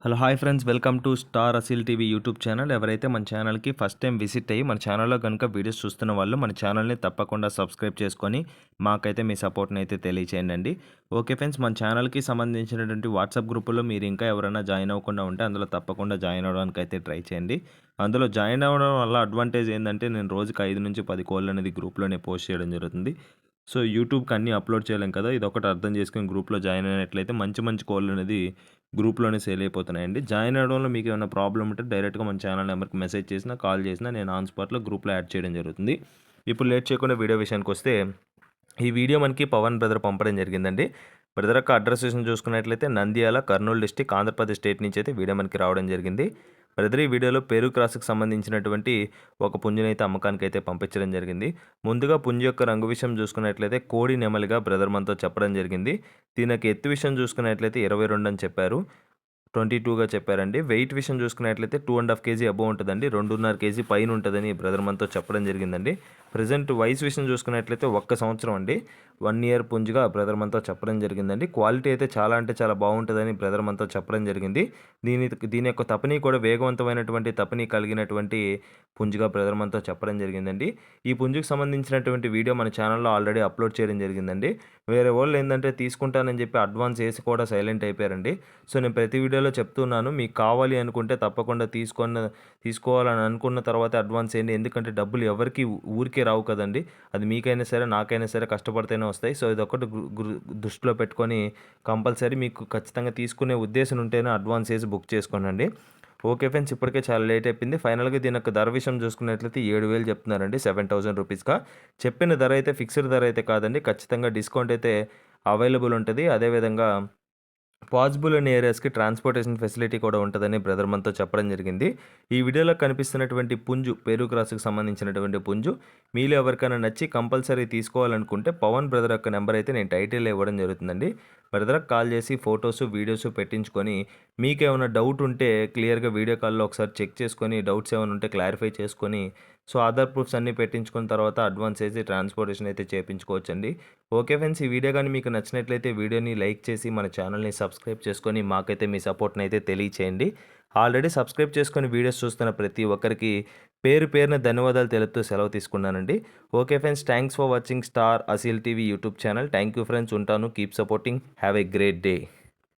Hello hi friends, welcome to star అసిల్ TV YouTube channel. ఎవరైతే మన ఛానల్కి ఫస్ట్ టైం విజిట్ అయ్యి మన ఛానల్లో కనుక వీడియోస్ చూస్తున్న వాళ్ళు మన ఛానల్ని తప్పకుండా సబ్స్క్రైబ్ చేసుకొని మాకైతే మీ సపోర్ట్ని అయితే తెలియచేయండి. ఓకే ఫ్రెండ్స్, మన ఛానల్కి సంబంధించినటువంటి వాట్సాప్ గ్రూపులో మీరు ఇంకా ఎవరైనా జాయిన్ అవ్వకుండా ఉంటే అందులో తప్పకుండా జాయిన్ అవ్వడానికి అయితే ట్రై చేయండి. అందులో జాయిన్ అవ్వడం వల్ల అడ్వాంటేజ్ ఏంటంటే నేను రోజుకి 5 నుంచి 10 కోళ్ళు అనేది గ్రూప్లోనే పోస్ట్ చేయడం జరుగుతుంది. సో యూట్యూబ్కి అన్నీ అప్లోడ్ చేయలేం కదా, ఇది ఒకటి అర్థం చేసుకొని గ్రూప్లో జాయిన్ అయినట్లయితే మంచి మంచి కోళ్ళు అనేది గ్రూప్లోనే సేల్ అయిపోతున్నాయండి. జాయిన్ అవ్వడంలో మీకు ఏమైనా ప్రాబ్లం ఉంటే డైరెక్ట్గా మన ఛానల్ నెంబర్కి మెసేజ్ చేసినా కాల్ చేసినా నేను ఆన్ స్పాట్లో గ్రూప్లో యాడ్ చేయడం జరుగుతుంది. ఇప్పుడు లేట్ చేయకుండా వీడియో విషయానికి వస్తే, ఈ వీడియో మనకి పవన్ బ్రదర్ పంపడం జరిగిందండి. బ్రదర్ యొక్క అడ్రస్ చూసుకున్నట్లయితే నంద్యాల, కర్నూలు డిస్టిక్, ఆంధ్రప్రదేశ్ స్టేట్ నుంచి అయితే వీడియో మనకి రావడం జరిగింది. బ్రదర్ ఈ వీడియోలో పెరు క్రాస్కి సంబంధించినటువంటి ఒక పుంజునైతే అమ్మకానికి అయితే పంపించడం జరిగింది. ముందుగా పుంజు యొక్క రంగు విషయం చూసుకున్నట్లయితే కోడి నెమలిగా బ్రదర్ మనతో చెప్పడం జరిగింది. దీనికి ఎత్తు విషయం చూసుకున్నట్లయితే 22 అని చెప్పారు, 22గా చెప్పారండి. వెయిట్ విషయం చూసుకున్నట్లయితే 2.5 కేజీ అబోవ్ ఉంటుందండి, 2.5 కేజీ పైన ఉంటుందని బ్రదర్ మనతో చెప్పడం జరిగిందండి. ప్రజెంట్ వయసు విషయం చూసుకున్నట్లయితే 1 సంవత్సరం అండి, 1 ఇయర్ పుంజుగా బ్రదర్ మనతో చెప్పడం జరిగిందండి. క్వాలిటీ అయితే చాలా అంటే చాలా బాగుంటుందని బ్రదర్ మనతో చెప్పడం జరిగింది. దీని యొక్క తపని కూడా వేగవంతమైనటువంటి తపని కలిగినటువంటి పుంజుగా బ్రదర్ మనతో చెప్పడం జరిగిందండి. ఈ పుంజుకు సంబంధించినటువంటి వీడియో మన ఛానల్లో ఆల్రెడీ అప్లోడ్ చేయడం జరిగిందండి. వేరే వాళ్ళు ఏంటంటే తీసుకుంటానని చెప్పి అడ్వాన్స్ వేసి కూడా సైలెంట్ అయిపోయారండి. సో నేను ప్రతి వీడియోలో చెప్తున్నాను, మీకు కావాలి అనుకుంటే తప్పకుండా తీసుకోవాలని అనుకున్న తర్వాత అడ్వాన్స్ వేయండి. ఎందుకంటే డబ్బులు ఎవరికి ఊరికే రావు కదండి, అది మీకైనా సరే నాకైనా సరే కష్టపడితేనే వస్తాయి. సో ఇదొకటి దృష్టిలో పెట్టుకొని కంపల్సరీ మీకు ఖచ్చితంగా తీసుకునే ఉద్దేశం ఉంటేనే అడ్వాన్స్ వేసి బుక్ చేసుకోనండి. ఓకే ఫ్రెండ్స్, ఇప్పటికే చాలా లేట్ అయిపోయింది. ఫైనల్గా దీని యొక్క ధర విషయం చూసుకున్నట్లయితే 7,000 చెప్తున్నారండి, 7,000 రూపీస్గా. చెప్పిన ధర అయితే ఫిక్స్డ్ ధర అయితే కాదండి, ఖచ్చితంగా డిస్కౌంట్ అయితే అవైలబుల్ ఉంటుంది. అదేవిధంగా పాసిబుల్ అనే ఏరియాస్కి ట్రాన్స్పోర్టేషన్ ఫెసిలిటీ కూడా ఉంటుందని బ్రదర్ మనతో చెప్పడం జరిగింది. ఈ వీడియోలో కనిపిస్తున్నటువంటి పుంజు పెరు క్రాస్కి సంబంధించినటువంటి పుంజు మీలో ఎవరికైనా నచ్చి కంపల్సరీ తీసుకోవాలనుకుంటే పవన్ బ్రదర్ యొక్క నెంబర్ అయితే నేను టైటిల్ ఇవ్వడం జరుగుతుందండి. బ్రదర్కి కాల్ చేసి ఫొటోస్ వీడియోస్ పెట్టించుకొని మీకేమైనా డౌట్ ఉంటే క్లియర్గా వీడియో కాల్లో ఒకసారి చెక్ చేసుకొని డౌట్స్ ఏమైనా ఉంటే క్లారిఫై చేసుకొని సో ఆధార్ ప్రూఫ్స్ అన్నీ పెట్టించుకున్న తర్వాత అడ్వాన్స్ వేసి ట్రాన్స్పోర్టేషన్ అయితే చేయించుకోవచ్చండి. ఓకే ఫ్రెండ్స్, ఈ వీడియో కానీ మీకు నచ్చినట్లయితే వీడియోని లైక్ చేసి మన ఛానల్ని సబ్స్క్రైబ్ చేసుకొని మాకైతే మీ సపోర్ట్ని అయితే తెలియచేయండి. ఆల్రెడీ సబ్స్క్రైబ్ చేసుకొని వీడియోస్ చూస్తున్న ప్రతి ఒక్కరికి పేరు పేరున ధన్యవాదాలు తెలుపుతూ సెలవు తీసుకున్నానండి. Okay friends, thanks for watching star అసిల్ TV YouTube channel. Thank you friends, ఉంటాను. Keep supporting. Have a great day.